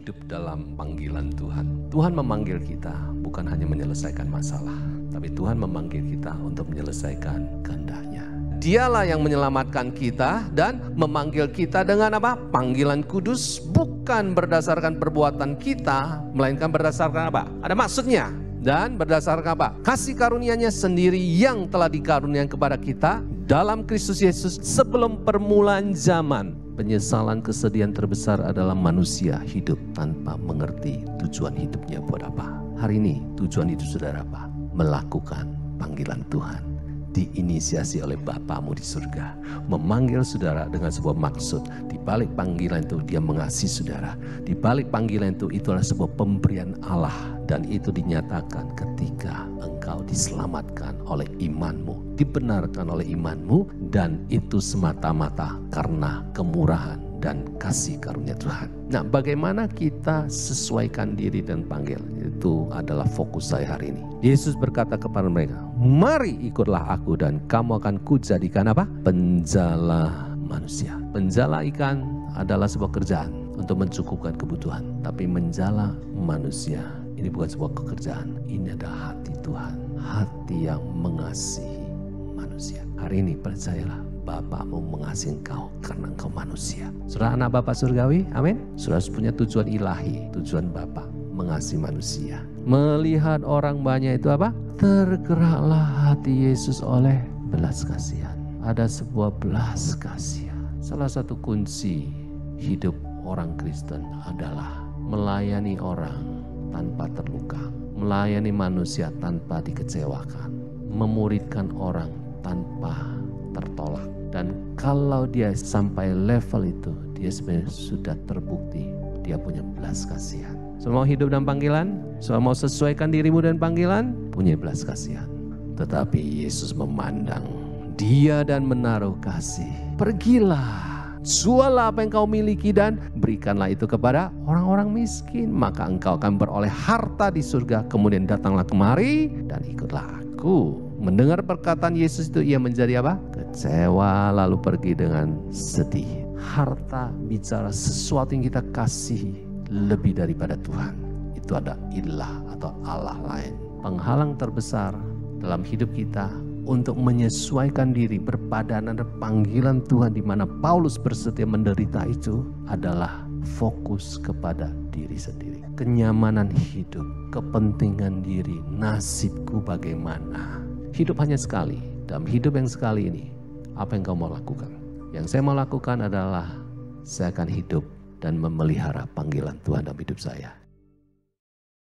hidup dalam panggilan Tuhan. Tuhan memanggil kita bukan hanya menyelesaikan masalah, tapi Tuhan memanggil kita untuk menyelesaikan kehendak-Nya. Dialah yang menyelamatkan kita dan memanggil kita dengan apa? Panggilan kudus, bukan berdasarkan perbuatan kita, melainkan berdasarkan apa? Ada maksudnya. Dan berdasarkan apa? Kasih karunia-Nya sendiri yang telah dikaruniakan kepada kita dalam Kristus Yesus sebelum permulaan zaman. Penyesalan kesedihan terbesar adalah manusia hidup tanpa mengerti tujuan hidupnya buat apa. Hari ini tujuan hidup saudara apa? Melakukan panggilan Tuhan. Diinisiasi oleh Bapamu di surga. Memanggil saudara dengan sebuah maksud. Di balik panggilan itu Dia mengasihi saudara. Di balik panggilan itu adalah sebuah pemberian Allah. Dan itu dinyatakan ketika engkau diselamatkan oleh imanmu. Dibenarkan oleh imanmu. Dan itu semata-mata karena kemurahan dan kasih karunia Tuhan. Nah, bagaimana kita sesuaikan diri dan panggil? Itu adalah fokus saya hari ini. Yesus berkata kepada mereka, mari ikutlah aku dan kamu akan kujadikan apa? Penjala manusia. Penjala ikan adalah sebuah kerjaan untuk mencukupkan kebutuhan. Tapi menjala manusia, ini bukan sebuah pekerjaan. Ini adalah hati Tuhan. Hati yang mengasihi manusia. Hari ini percayalah, Bapamu mengasihi engkau karena engkau manusia. Saudara anak Bapa surgawi, amin. Saudara punya tujuan ilahi, tujuan Bapa mengasihi manusia. Melihat orang banyak itu apa? Tergeraklah hati Yesus oleh belas kasihan. Ada sebuah belas kasihan. Salah satu kunci hidup orang Kristen adalah melayani orang tanpa terluka, melayani manusia tanpa dikecewakan, memuridkan orang tanpa tertolak. Dan kalau dia sampai level itu, dia sebenarnya sudah terbukti dia punya belas kasihan. Semua hidup dan panggilan, semua mau sesuaikan dirimu dan panggilan, punya belas kasihan. Tetapi Yesus memandang dia dan menaruh kasih. Pergilah, juallah apa yang kau miliki dan berikanlah itu kepada orang-orang miskin. Maka engkau akan beroleh harta di surga. Kemudian datanglah kemari dan ikutlah aku. Mendengar perkataan Yesus itu ia menjadi apa? Kecewa lalu pergi dengan sedih. Harta bicara sesuatu yang kita kasihi lebih daripada Tuhan. Itu ada ilah atau Allah lain. Penghalang terbesar dalam hidup kita untuk menyesuaikan diri berpadanan dengan panggilan Tuhan di mana Paulus bersedia menderita itu adalah fokus kepada diri sendiri. Kenyamanan hidup, kepentingan diri, nasibku bagaimana. Hidup hanya sekali. Dalam hidup yang sekali ini, apa yang kau mau lakukan? Yang saya mau lakukan adalah saya akan hidup dan memelihara panggilan Tuhan dalam hidup saya.